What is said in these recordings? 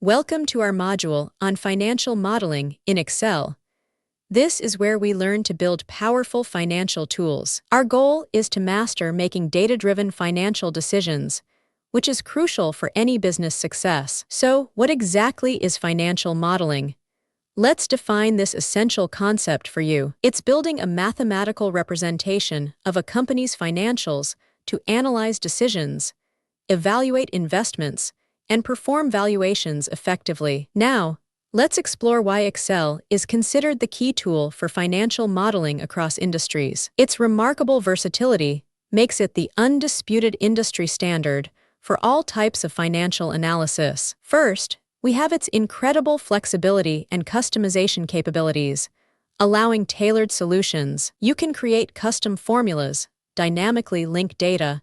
Welcome to our module on financial modeling in Excel. This is where we learn to build powerful financial tools. Our goal is to master making data-driven financial decisions, which is crucial for any business success. So, what exactly is financial modeling? Let's define this essential concept for you. It's building a mathematical representation of a company's financials to analyze decisions, evaluate investments, and perform valuations effectively. Now, let's explore why Excel is considered the key tool for financial modeling across industries. Its remarkable versatility makes it the undisputed industry standard for all types of financial analysis. First, we have its incredible flexibility and customization capabilities, allowing tailored solutions. You can create custom formulas, dynamically link data,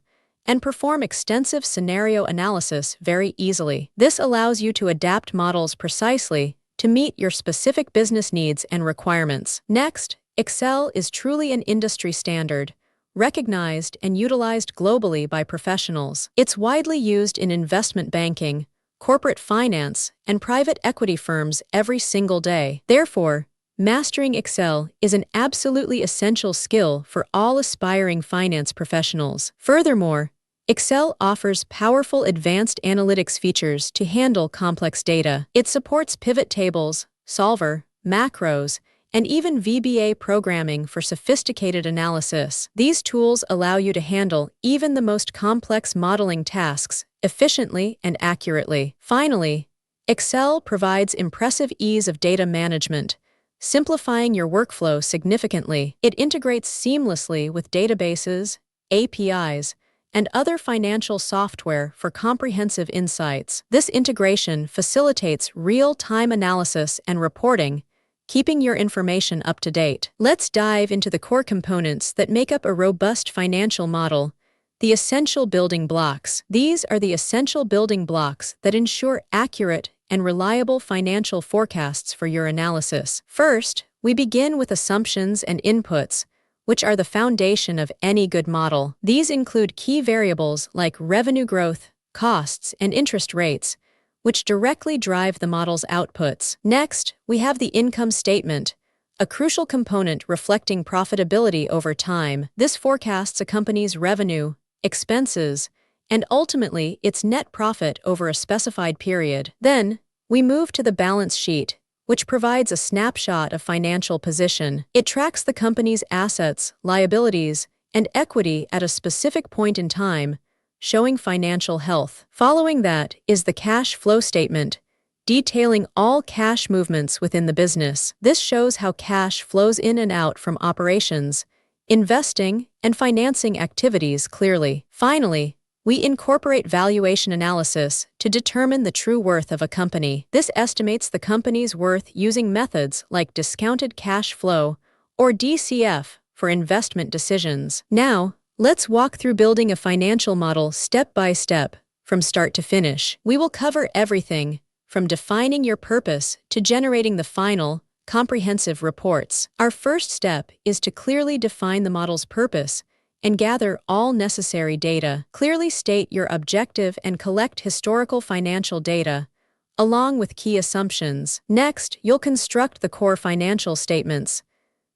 and perform extensive scenario analysis very easily. This allows you to adapt models precisely to meet your specific business needs and requirements. Next, Excel is truly an industry standard, recognized and utilized globally by professionals. It's widely used in investment banking, corporate finance, and private equity firms every single day. Therefore, mastering Excel is an absolutely essential skill for all aspiring finance professionals. Furthermore, Excel offers powerful advanced analytics features to handle complex data. It supports pivot tables, solver, macros, and even VBA programming for sophisticated analysis. These tools allow you to handle even the most complex modeling tasks efficiently and accurately. Finally, Excel provides impressive ease of data management, simplifying your workflow significantly. It integrates seamlessly with databases, APIs, and other financial software for comprehensive insights. This integration facilitates real-time analysis and reporting, keeping your information up to date. Let's dive into the core components that make up a robust financial model, the essential building blocks. These are the essential building blocks that ensure accurate and reliable financial forecasts for your analysis. First, we begin with assumptions and inputs, which are the foundation of any good model. These include key variables like revenue growth, costs, and interest rates, which directly drive the model's outputs. Next, we have the income statement, a crucial component reflecting profitability over time. This forecasts a company's revenue, expenses, and ultimately its net profit over a specified period. Then, we move to the balance sheet, which provides a snapshot of financial position. It tracks the company's assets, liabilities, and equity at a specific point in time, showing financial health. Following that is the cash flow statement, detailing all cash movements within the business. This shows how cash flows in and out from operations, investing, and financing activities clearly. Finally, we incorporate valuation analysis to determine the true worth of a company. This estimates the company's worth using methods like discounted cash flow, or DCF, for investment decisions. Now, let's walk through building a financial model step by step, from start to finish. We will cover everything, from defining your purpose to generating the final, comprehensive reports. Our first step is to clearly define the model's purpose and gather all necessary data. Clearly state your objective and collect historical financial data, along with key assumptions. Next, you'll construct the core financial statements,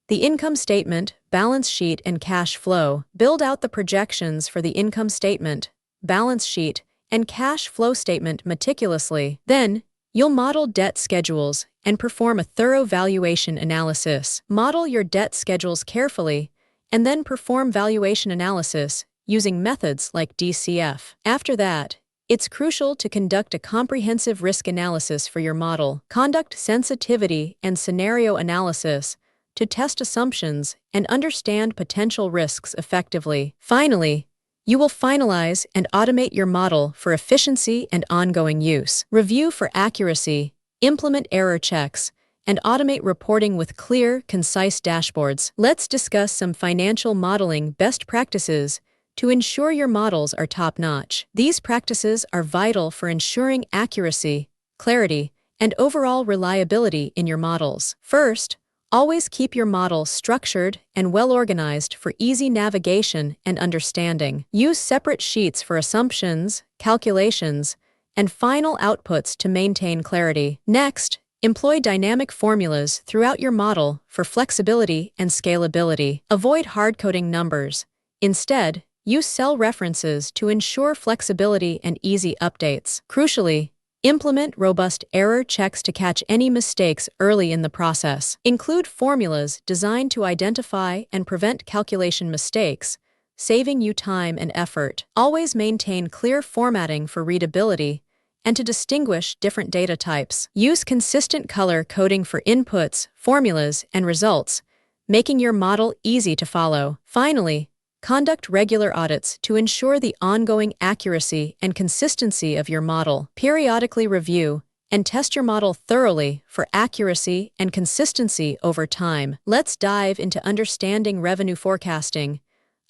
the income statement, balance sheet, and cash flow. Build out the projections for the income statement, balance sheet, and cash flow statement meticulously. Then, you'll model debt schedules and perform a thorough valuation analysis. Model your debt schedules carefully, and then perform valuation analysis using methods like DCF. After that, it's crucial to conduct a comprehensive risk analysis for your model. Conduct sensitivity and scenario analysis to test assumptions and understand potential risks effectively. Finally, you will finalize and automate your model for efficiency and ongoing use. Review for accuracy, implement error checks, and automate reporting with clear, concise dashboards. Let's discuss some financial modeling best practices to ensure your models are top-notch. These practices are vital for ensuring accuracy, clarity, and overall reliability in your models. First, always keep your model structured and well-organized for easy navigation and understanding. Use separate sheets for assumptions, calculations, and final outputs to maintain clarity. Next, employ dynamic formulas throughout your model for flexibility and scalability. Avoid hard-coding numbers. Instead, use cell references to ensure flexibility and easy updates. Crucially, implement robust error checks to catch any mistakes early in the process. Include formulas designed to identify and prevent calculation mistakes, saving you time and effort. Always maintain clear formatting for readability and to distinguish different data types. Use consistent color coding for inputs, formulas, and results, making your model easy to follow. Finally, conduct regular audits to ensure the ongoing accuracy and consistency of your model. Periodically review and test your model thoroughly for accuracy and consistency over time. Let's dive into understanding revenue forecasting,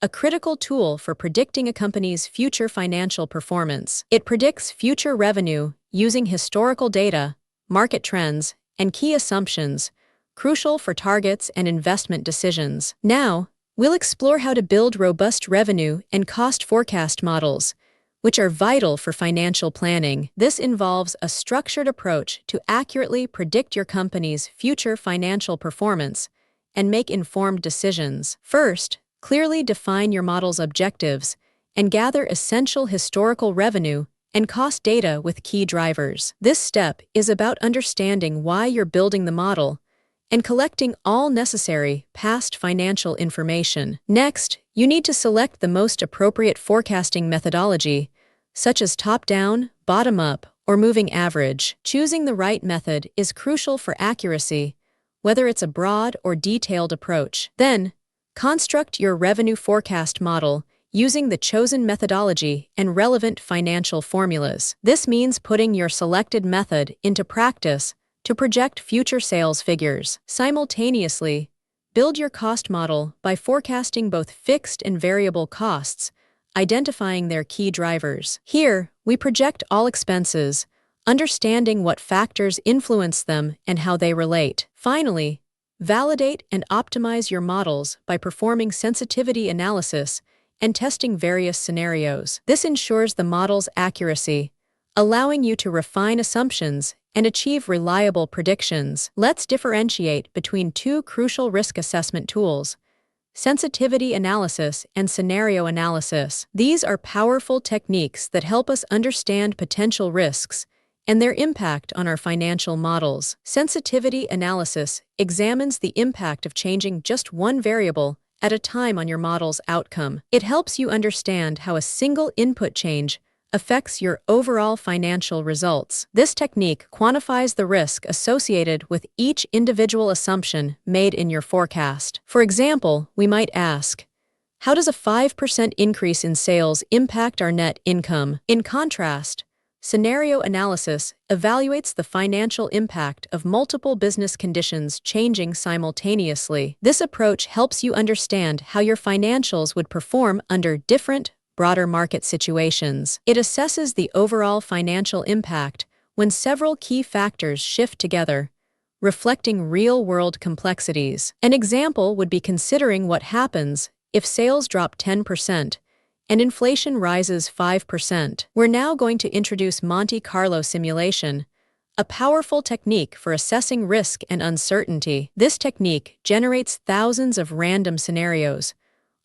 a critical tool for predicting a company's future financial performance. It predicts future revenue using historical data, market trends, and key assumptions, crucial for targets and investment decisions. Now, we'll explore how to build robust revenue and cost forecast models, which are vital for financial planning. This involves a structured approach to accurately predict your company's future financial performance and make informed decisions. First, clearly define your model's objectives and gather essential historical revenue and cost data with key drivers. This step is about understanding why you're building the model and collecting all necessary past financial information. Next, you need to select the most appropriate forecasting methodology, such as top-down, bottom-up, or moving average. Choosing the right method is crucial for accuracy, whether it's a broad or detailed approach. Then, construct your revenue forecast model using the chosen methodology and relevant financial formulas. This means putting your selected method into practice to project future sales figures. Simultaneously, build your cost model by forecasting both fixed and variable costs, identifying their key drivers. Here, we project all expenses, understanding what factors influence them and how they relate. Finally, validate and optimize your models by performing sensitivity analysis and testing various scenarios. This ensures the model's accuracy, allowing you to refine assumptions and achieve reliable predictions. Let's differentiate between two crucial risk assessment tools: sensitivity analysis and scenario analysis. These are powerful techniques that help us understand potential risks and their impact on our financial models. Sensitivity analysis examines the impact of changing just one variable at a time on your model's outcome. It helps you understand how a single input change affects your overall financial results. This technique quantifies the risk associated with each individual assumption made in your forecast. For example, we might ask, how does a 5% increase in sales impact our net income? In contrast, scenario analysis evaluates the financial impact of multiple business conditions changing simultaneously. This approach helps you understand how your financials would perform under different, broader market situations. It assesses the overall financial impact when several key factors shift together, reflecting real-world complexities. An example would be considering what happens if sales drop 10% and inflation rises 5%. We're now going to introduce Monte Carlo simulation, a powerful technique for assessing risk and uncertainty. This technique generates thousands of random scenarios,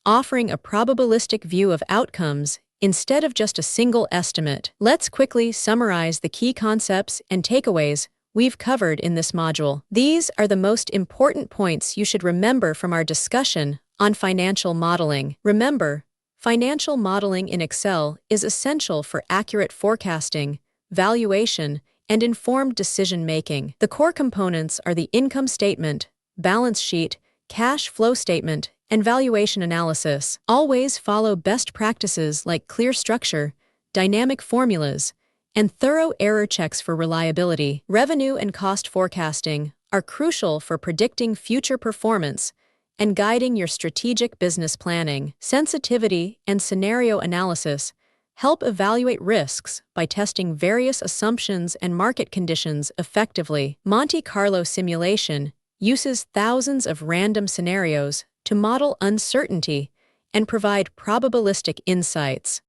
offering a probabilistic view of outcomes instead of just a single estimate. Let's quickly summarize the key concepts and takeaways we've covered in this module. These are the most important points you should remember from our discussion on financial modeling. Remember, financial modeling in Excel is essential for accurate forecasting, valuation, and informed decision-making. The core components are the income statement, balance sheet, cash flow statement, and valuation analysis. Always follow best practices like clear structure, dynamic formulas, and thorough error checks for reliability. Revenue and cost forecasting are crucial for predicting future performance and guiding your strategic business planning. Sensitivity and scenario analysis help evaluate risks by testing various assumptions and market conditions effectively. Monte Carlo simulation uses thousands of random scenarios to model uncertainty and provide probabilistic insights.